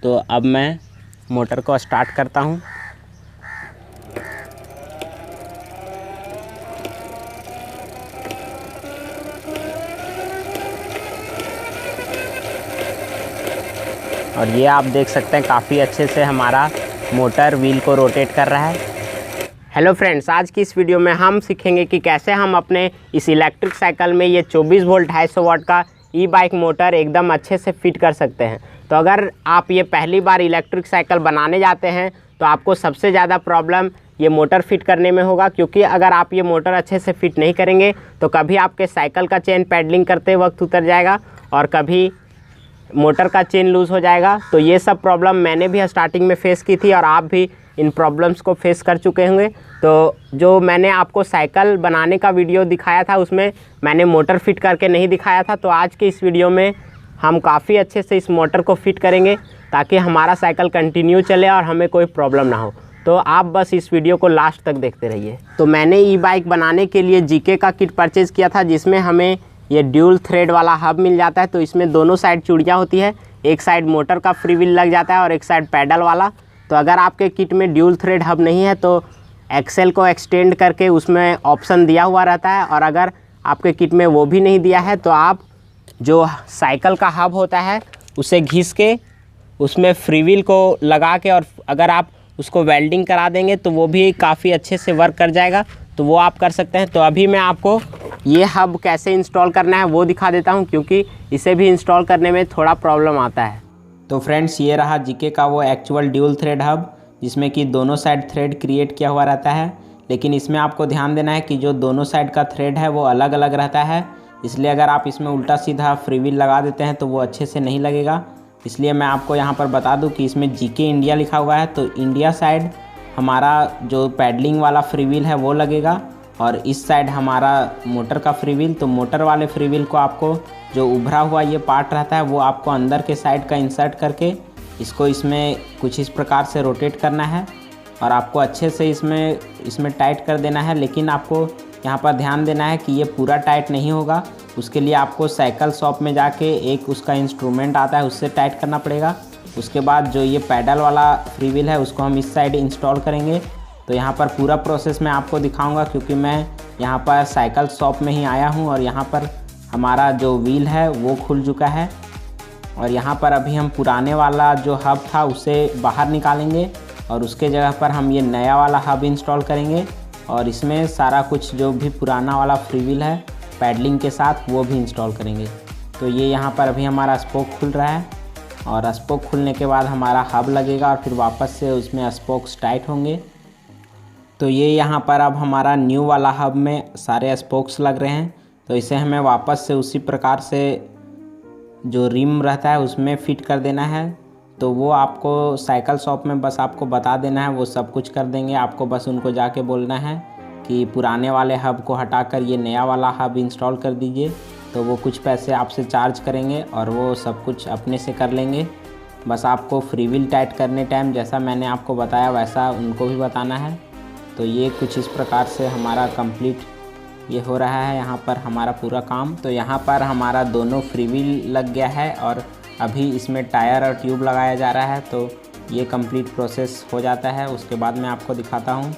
तो अब मैं मोटर को स्टार्ट करता हूँ। और ये आप देख सकते हैं काफ़ी अच्छे से हमारा मोटर व्हील को रोटेट कर रहा है। हेलो फ्रेंड्स, आज की इस वीडियो में हम सीखेंगे कि कैसे हम अपने इस इलेक्ट्रिक साइकिल में ये 24 वोल्ट 250 वाट का ई बाइक मोटर एकदम अच्छे से फिट कर सकते हैं। तो अगर आप ये पहली बार इलेक्ट्रिक साइकिल बनाने जाते हैं तो आपको सबसे ज़्यादा प्रॉब्लम ये मोटर फिट करने में होगा, क्योंकि अगर आप ये मोटर अच्छे से फिट नहीं करेंगे तो कभी आपके साइकिल का चेन पैडलिंग करते वक्त उतर जाएगा और कभी मोटर का चेन लूज़ हो जाएगा। तो ये सब प्रॉब्लम मैंने भी स्टार्टिंग में फ़ेस की थी और आप भी इन प्रॉब्लम्स को फेस कर चुके होंगे। तो जो मैंने आपको साइकिल बनाने का वीडियो दिखाया था उसमें मैंने मोटर फिट करके नहीं दिखाया था। तो आज के इस वीडियो में हम काफ़ी अच्छे से इस मोटर को फिट करेंगे ताकि हमारा साइकिल कंटिन्यू चले और हमें कोई प्रॉब्लम ना हो। तो आप बस इस वीडियो को लास्ट तक देखते रहिए। तो मैंने ई बाइक बनाने के लिए जीके का किट परचेज़ किया था, जिसमें हमें ये ड्यूल थ्रेड वाला हब मिल जाता है। तो इसमें दोनों साइड चूड़ियाँ होती है, एक साइड मोटर का फ्री व्हील लग जाता है और एक साइड पैडल वाला। तो अगर आपके किट में ड्यूल थ्रेड हब नहीं है तो एक्सेल को एक्सटेंड करके उसमें ऑप्शन दिया हुआ रहता है, और अगर आपके किट में वो भी नहीं दिया है तो आप जो साइकिल का हब होता है उसे घिस के उसमें फ्री व्हील को लगा के और अगर आप उसको वेल्डिंग करा देंगे तो वो भी काफ़ी अच्छे से वर्क कर जाएगा। तो वो आप कर सकते हैं। तो अभी मैं आपको ये हब कैसे इंस्टॉल करना है वो दिखा देता हूँ, क्योंकि इसे भी इंस्टॉल करने में थोड़ा प्रॉब्लम आता है। तो फ्रेंड्स, ये रहा जीके का वो एक्चुअल ड्यूल थ्रेड हब, जिसमें कि दोनों साइड थ्रेड क्रिएट किया हुआ रहता है। लेकिन इसमें आपको ध्यान देना है कि जो दोनों साइड का थ्रेड है वो अलग अलग रहता है, इसलिए अगर आप इसमें उल्टा सीधा फ्री व्हील लगा देते हैं तो वो अच्छे से नहीं लगेगा। इसलिए मैं आपको यहाँ पर बता दूँ कि इसमें जीके इंडिया लिखा हुआ है, तो इंडिया साइड हमारा जो पैडलिंग वाला फ्री व्हील है वो लगेगा और इस साइड हमारा मोटर का फ्री व्हील। तो मोटर वाले फ्री व्हील को आपको जो उभरा हुआ ये पार्ट रहता है वो आपको अंदर के साइड का इंसर्ट करके इसको इसमें कुछ इस प्रकार से रोटेट करना है और आपको अच्छे से इसमें टाइट कर देना है। लेकिन आपको यहाँ पर ध्यान देना है कि ये पूरा टाइट नहीं होगा, उसके लिए आपको साइकिल शॉप में जाके एक उसका इंस्ट्रूमेंट आता है उससे टाइट करना पड़ेगा। उसके बाद जो ये पैडल वाला फ्री व्हील है उसको हम इस साइड इंस्टॉल करेंगे। तो यहाँ पर पूरा प्रोसेस मैं आपको दिखाऊंगा, क्योंकि मैं यहाँ पर साइकिल शॉप में ही आया हूँ और यहाँ पर हमारा जो व्हील है वो खुल चुका है। और यहाँ पर अभी हम पुराने वाला जो हब था उसे बाहर निकालेंगे और उसके जगह पर हम ये नया वाला हब इंस्टॉल करेंगे और इसमें सारा कुछ जो भी पुराना वाला फ्री व्हील है पैडलिंग के साथ वो भी इंस्टॉल करेंगे। तो ये यहाँ पर अभी हमारा स्पोक खुल रहा है और स्पोक खुलने के बाद हमारा हब लगेगा और फिर वापस से उसमें स्पोक्स टाइट होंगे। तो ये यहाँ पर अब हमारा न्यू वाला हब में सारे स्पोक्स लग रहे हैं। तो इसे हमें वापस से उसी प्रकार से जो रिम रहता है उसमें फिट कर देना है। तो वो आपको साइकिल शॉप में बस आपको बता देना है, वो सब कुछ कर देंगे। आपको बस उनको जाके बोलना है कि पुराने वाले हब को हटाकर ये नया वाला हब इंस्टॉल कर दीजिए। तो वो कुछ पैसे आपसे चार्ज करेंगे और वो सब कुछ अपने से कर लेंगे। बस आपको फ्री व्हील टाइट करने टाइम जैसा मैंने आपको बताया वैसा उनको भी बताना है। तो ये कुछ इस प्रकार से हमारा कंप्लीट ये हो रहा है यहाँ पर हमारा पूरा काम। तो यहाँ पर हमारा दोनों फ्री व्हील लग गया है और अभी इसमें टायर और ट्यूब लगाया जा रहा है। तो ये कंप्लीट प्रोसेस हो जाता है, उसके बाद मैं आपको दिखाता हूँ।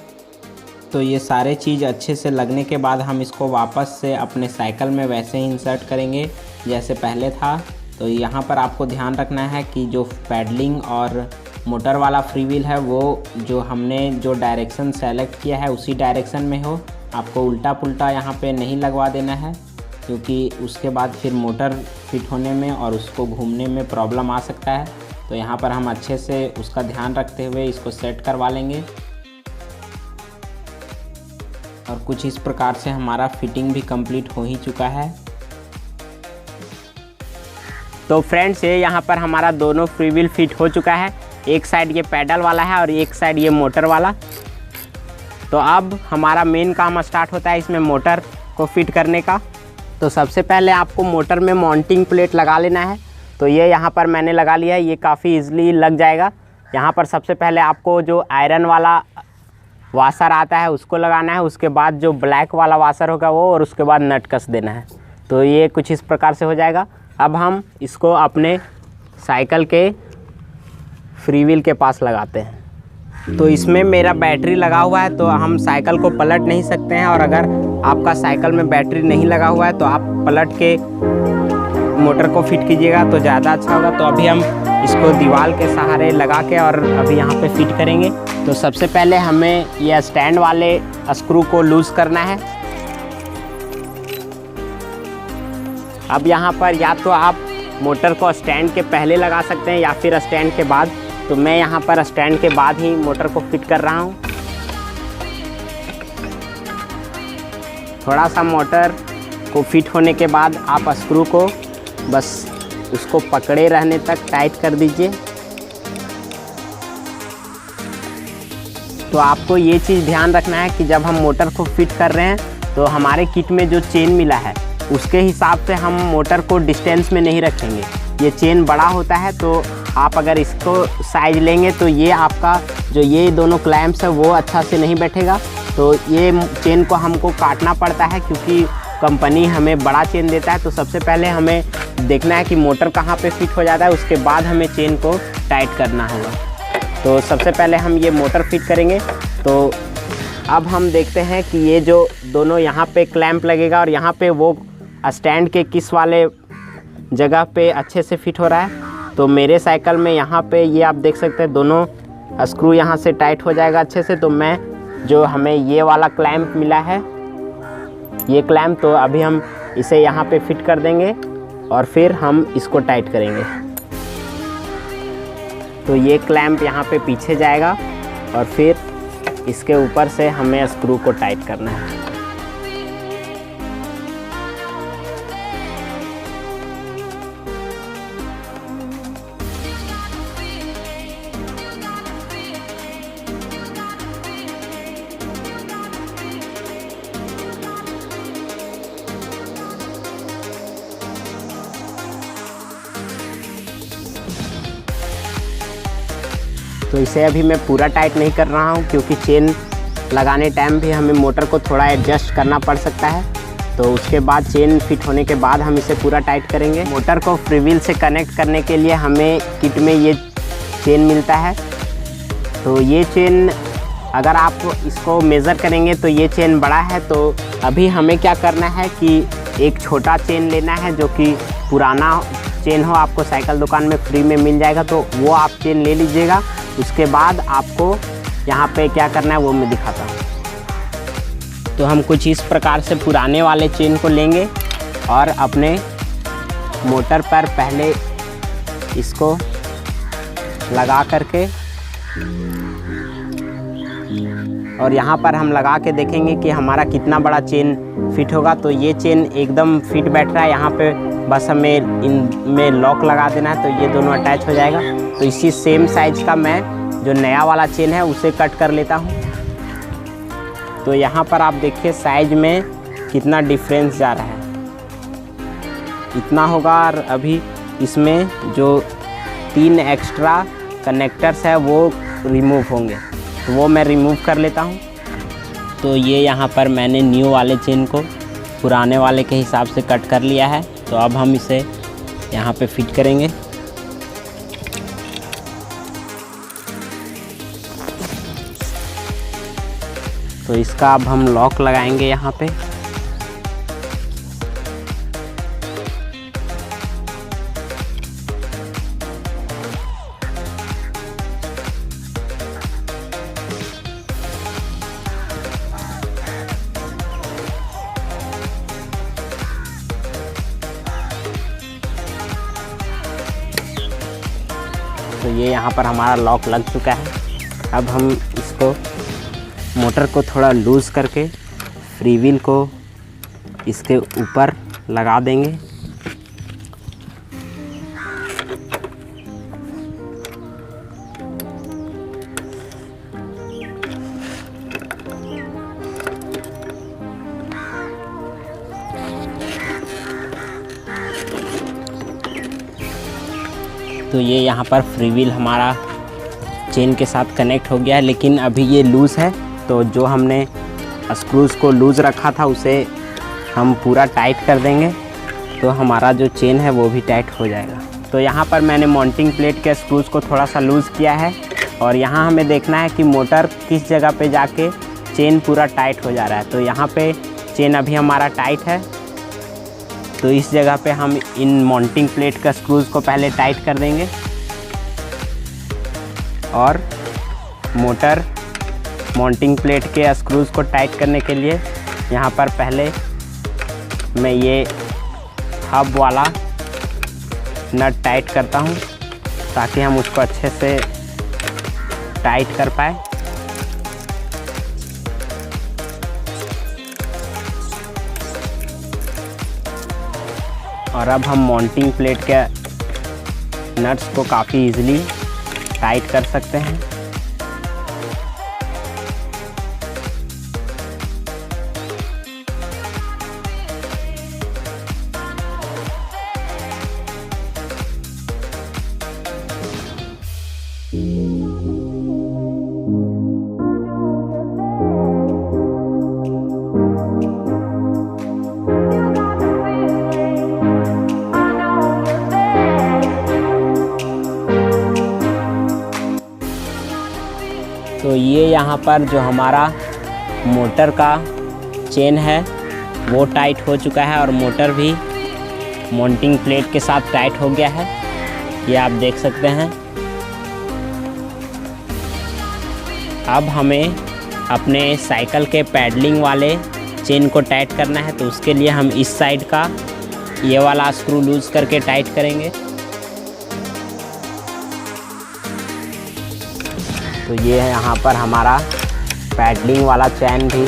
तो ये सारे चीज़ अच्छे से लगने के बाद हम इसको वापस से अपने साइकिल में वैसे ही इंसर्ट करेंगे जैसे पहले था। तो यहाँ पर आपको ध्यान रखना है कि जो पैडलिंग और मोटर वाला फ्री व्हील है वो जो हमने जो डायरेक्शन सेलेक्ट किया है उसी डायरेक्शन में हो। आपको उल्टा पुल्टा यहाँ पे नहीं लगवा देना है, क्योंकि उसके बाद फिर मोटर फिट होने में और उसको घूमने में प्रॉब्लम आ सकता है। तो यहाँ पर हम अच्छे से उसका ध्यान रखते हुए इसको सेट करवा लेंगे और कुछ इस प्रकार से हमारा फिटिंग भी कंप्लीट हो ही चुका है। तो फ्रेंड्स, ये यहाँ पर हमारा दोनों फ्री व्हील फिट हो चुका है। एक साइड ये पैडल वाला है और एक साइड ये मोटर वाला। तो अब हमारा मेन काम स्टार्ट होता है इसमें मोटर को फिट करने का। तो सबसे पहले आपको मोटर में माउंटिंग प्लेट लगा लेना है। तो ये यहाँ पर मैंने लगा लिया है, ये काफ़ी इजीली लग जाएगा। यहाँ पर सबसे पहले आपको जो आयरन वाला वाशर आता है उसको लगाना है, उसके बाद जो ब्लैक वाला वाशर होगा वो, और उसके बाद नट कस देना है। तो ये कुछ इस प्रकार से हो जाएगा। अब हम इसको अपने साइकिल के फ्री व्हील के पास लगाते हैं। तो इसमें मेरा बैटरी लगा हुआ है, तो हम साइकिल को पलट नहीं सकते हैं। और अगर आपका साइकिल में बैटरी नहीं लगा हुआ है तो आप पलट के मोटर को फिट कीजिएगा तो ज़्यादा अच्छा होगा। तो अभी हम इसको दीवार के सहारे लगा के और अभी यहाँ पे फिट करेंगे। तो सबसे पहले हमें यह स्टैंड वाले स्क्रू को लूज़ करना है। अब यहाँ पर या तो आप मोटर को स्टैंड के पहले लगा सकते हैं या फिर स्टैंड के बाद। तो मैं यहाँ पर स्टैंड के बाद ही मोटर को फिट कर रहा हूँ। थोड़ा सा मोटर को फिट होने के बाद आप स्क्रू को बस उसको पकड़े रहने तक टाइट कर दीजिए। तो आपको ये चीज़ ध्यान रखना है कि जब हम मोटर को फिट कर रहे हैं तो हमारे किट में जो चेन मिला है उसके हिसाब से हम मोटर को डिस्टेंस में नहीं रखेंगे। ये चेन बड़ा होता है तो आप अगर इसको साइज लेंगे तो ये आपका जो ये दोनों क्लैम्प्स है वो अच्छा से नहीं बैठेगा। तो ये चेन को हमको काटना पड़ता है क्योंकि कंपनी हमें बड़ा चेन देता है। तो सबसे पहले हमें देखना है कि मोटर कहाँ पे फिट हो जाता है, उसके बाद हमें चेन को टाइट करना होगा। तो सबसे पहले हम ये मोटर फिट करेंगे। तो अब हम देखते हैं कि ये जो दोनों यहाँ पे क्लैंप लगेगा और यहाँ पे वो स्टैंड के किस वाले जगह पे अच्छे से फिट हो रहा है। तो मेरे साइकिल में यहाँ पे ये आप देख सकते हैं दोनों स्क्रू यहाँ से टाइट हो जाएगा अच्छे से। तो मैं जो हमें ये वाला क्लैंप मिला है ये क्लैंप, तो अभी हम इसे यहाँ पे फिट कर देंगे और फिर हम इसको टाइट करेंगे। तो ये क्लैंप यहाँ पे पीछे जाएगा और फिर इसके ऊपर से हमें स्क्रू को टाइट करना है। तो इसे अभी मैं पूरा टाइट नहीं कर रहा हूँ क्योंकि चेन लगाने टाइम भी हमें मोटर को थोड़ा एडजस्ट करना पड़ सकता है। तो उसके बाद चेन फिट होने के बाद हम इसे पूरा टाइट करेंगे। मोटर को फ्री व्हील से कनेक्ट करने के लिए हमें किट में ये चेन मिलता है। तो ये चेन अगर आप इसको मेज़र करेंगे तो ये चेन बड़ा है। तो अभी हमें क्या करना है कि एक छोटा चेन लेना है जो कि पुराना चेन हो, आपको साइकिल दुकान में फ्री में मिल जाएगा। तो वो आप चेन ले लीजिएगा। उसके बाद आपको यहाँ पे क्या करना है वो मैं दिखाता हूँ। तो हम कुछ इस प्रकार से पुराने वाले चेन को लेंगे और अपने मोटर पर पहले इसको लगा करके और यहाँ पर हम लगा के देखेंगे कि हमारा कितना बड़ा चेन फिट होगा। तो ये चेन एकदम फिट बैठ रहा है। यहाँ पे बस हमें इनमें लॉक लगा देना है तो ये दोनों अटैच हो जाएगा। तो इसी सेम साइज का मैं जो नया वाला चेन है उसे कट कर लेता हूँ। तो यहाँ पर आप देखिए साइज में कितना डिफरेंस जा रहा है, इतना होगा। और अभी इसमें जो 3 एक्स्ट्रा कनेक्टर्स है वो रिमूव होंगे, तो वो मैं रिमूव कर लेता हूँ। तो ये यहाँ पर मैंने न्यू वाले चेन को पुराने वाले के हिसाब से कट कर लिया है। तो अब हम इसे यहाँ पे फिट करेंगे। तो इसका अब हम लॉक लगाएंगे यहाँ पे। तो ये यहाँ पर हमारा लॉक लग चुका है। अब हम इसको मोटर को थोड़ा लूज़ करके फ्री व्हील को इसके ऊपर लगा देंगे। तो ये यहाँ पर फ्री व्हील हमारा चेन के साथ कनेक्ट हो गया है, लेकिन अभी ये लूज़ है। तो जो हमने स्क्रूज़ को लूज़ रखा था उसे हम पूरा टाइट कर देंगे तो हमारा जो चेन है वो भी टाइट हो जाएगा। तो यहाँ पर मैंने माउंटिंग प्लेट के स्क्रूज़ को थोड़ा सा लूज़ किया है और यहाँ हमें देखना है कि मोटर किस जगह पे जाके चेन पूरा टाइट हो जा रहा है। तो यहाँ पे चेन अभी हमारा टाइट है, तो इस जगह पे हम इन माउंटिंग प्लेट का स्क्रूज़ को पहले टाइट कर देंगे और मोटर माउंटिंग प्लेट के स्क्रूज़ को टाइट करने के लिए यहाँ पर पहले मैं ये हब वाला नट टाइट करता हूँ ताकि हम उसको अच्छे से टाइट कर पाए। और अब हम माउंटिंग प्लेट के नट्स को काफ़ी इजीली टाइट कर सकते हैं। तो ये यहाँ पर जो हमारा मोटर का चेन है वो टाइट हो चुका है और मोटर भी माउंटिंग प्लेट के साथ टाइट हो गया है, ये आप देख सकते हैं। अब हमें अपने साइकिल के पैडलिंग वाले चेन को टाइट करना है, तो उसके लिए हम इस साइड का ये वाला स्क्रू लूज़ करके टाइट करेंगे। तो ये है यहाँ पर हमारा पैडलिंग वाला चैन भी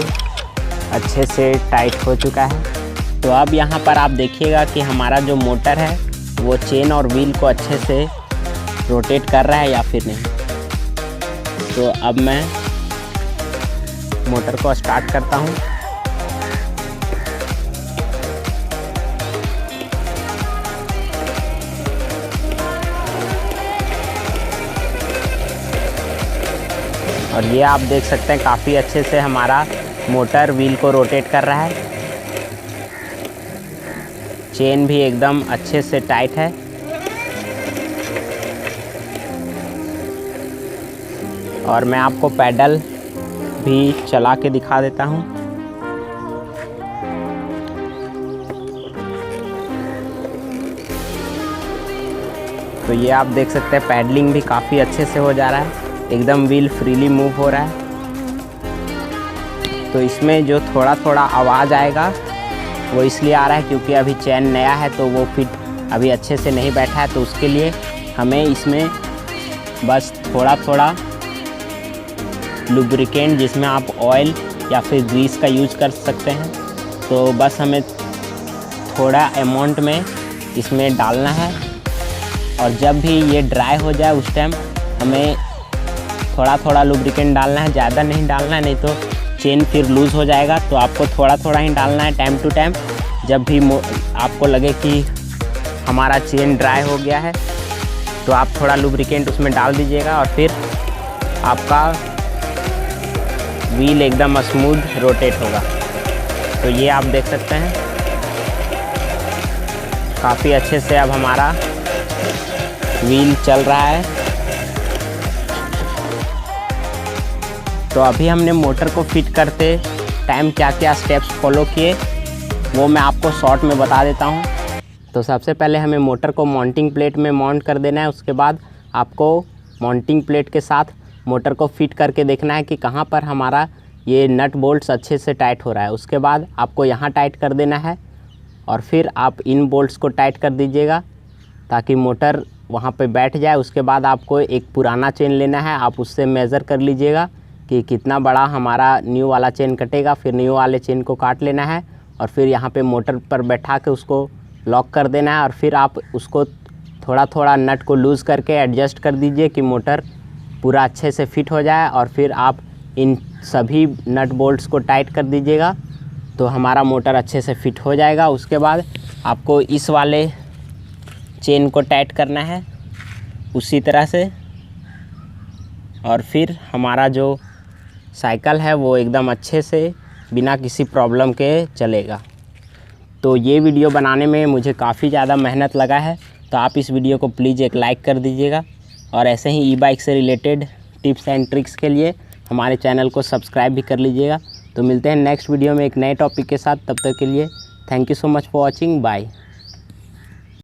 अच्छे से टाइट हो चुका है। तो अब यहाँ पर आप देखिएगा कि हमारा जो मोटर है वो चेन और व्हील को अच्छे से रोटेट कर रहा है या फिर नहीं। तो अब मैं मोटर को स्टार्ट करता हूँ। और ये आप देख सकते हैं काफ़ी अच्छे से हमारा मोटर व्हील को रोटेट कर रहा है। चेन भी एकदम अच्छे से टाइट है। और मैं आपको पैडल भी चला के दिखा देता हूँ। तो ये आप देख सकते हैं पैडलिंग भी काफ़ी अच्छे से हो जा रहा है, एकदम व्हील फ्रीली मूव हो रहा है। तो इसमें जो थोड़ा थोड़ा आवाज़ आएगा वो इसलिए आ रहा है क्योंकि अभी चेन नया है तो वो फिट अभी अच्छे से नहीं बैठा है। तो उसके लिए हमें इसमें बस थोड़ा थोड़ा लुब्रिकेंट, जिसमें आप ऑयल या फिर ग्रीस का यूज कर सकते हैं, तो बस हमें थोड़ा अमाउंट में इसमें डालना है। और जब भी ये ड्राई हो जाए उस टाइम हमें थोड़ा थोड़ा लुब्रिकेंट डालना है, ज़्यादा नहीं डालना है, नहीं तो चेन फिर लूज़ हो जाएगा। तो आपको थोड़ा थोड़ा ही डालना है टाइम टू टाइम। जब भी आपको लगे कि हमारा चेन ड्राई हो गया है तो आप थोड़ा लुब्रिकेंट उसमें डाल दीजिएगा और फिर आपका व्हील एकदम स्मूथ रोटेट होगा। तो ये आप देख सकते हैं काफ़ी अच्छे से अब हमारा व्हील चल रहा है। तो अभी हमने मोटर को फिट करते टाइम क्या क्या स्टेप्स फॉलो किए वो मैं आपको शॉर्ट में बता देता हूँ। तो सबसे पहले हमें मोटर को माउंटिंग प्लेट में माउंट कर देना है। उसके बाद आपको माउंटिंग प्लेट के साथ मोटर को फिट करके देखना है कि कहाँ पर हमारा ये नट बोल्ट्स अच्छे से टाइट हो रहा है। उसके बाद आपको यहाँ टाइट कर देना है और फिर आप इन बोल्ट्स को टाइट कर दीजिएगा ताकि मोटर वहाँ पे बैठ जाए। उसके बाद आपको एक पुराना चेन लेना है, आप उससे मेज़र कर लीजिएगा कि कितना बड़ा हमारा न्यू वाला चेन कटेगा। फिर न्यू वाले चेन को काट लेना है और फिर यहाँ पे मोटर पर बैठा के उसको लॉक कर देना है। और फिर आप उसको थोड़ा थोड़ा नट को लूज़ करके एडजस्ट कर दीजिए कि मोटर पूरा अच्छे से फिट हो जाए। और फिर आप इन सभी नट बोल्ट्स को टाइट कर दीजिएगा तो हमारा मोटर अच्छे से फिट हो जाएगा। उसके बाद आपको इस वाले चेन को टाइट करना है उसी तरह से, और फिर हमारा जो साइकिल है वो एकदम अच्छे से बिना किसी प्रॉब्लम के चलेगा। तो ये वीडियो बनाने में मुझे काफ़ी ज़्यादा मेहनत लगा है, तो आप इस वीडियो को प्लीज़ एक लाइक कर दीजिएगा और ऐसे ही ई बाइक से रिलेटेड टिप्स एंड ट्रिक्स के लिए हमारे चैनल को सब्सक्राइब भी कर लीजिएगा। तो मिलते हैं नेक्स्ट वीडियो में एक नए टॉपिक के साथ। तब तक के लिए thank you so much for watching. Bye.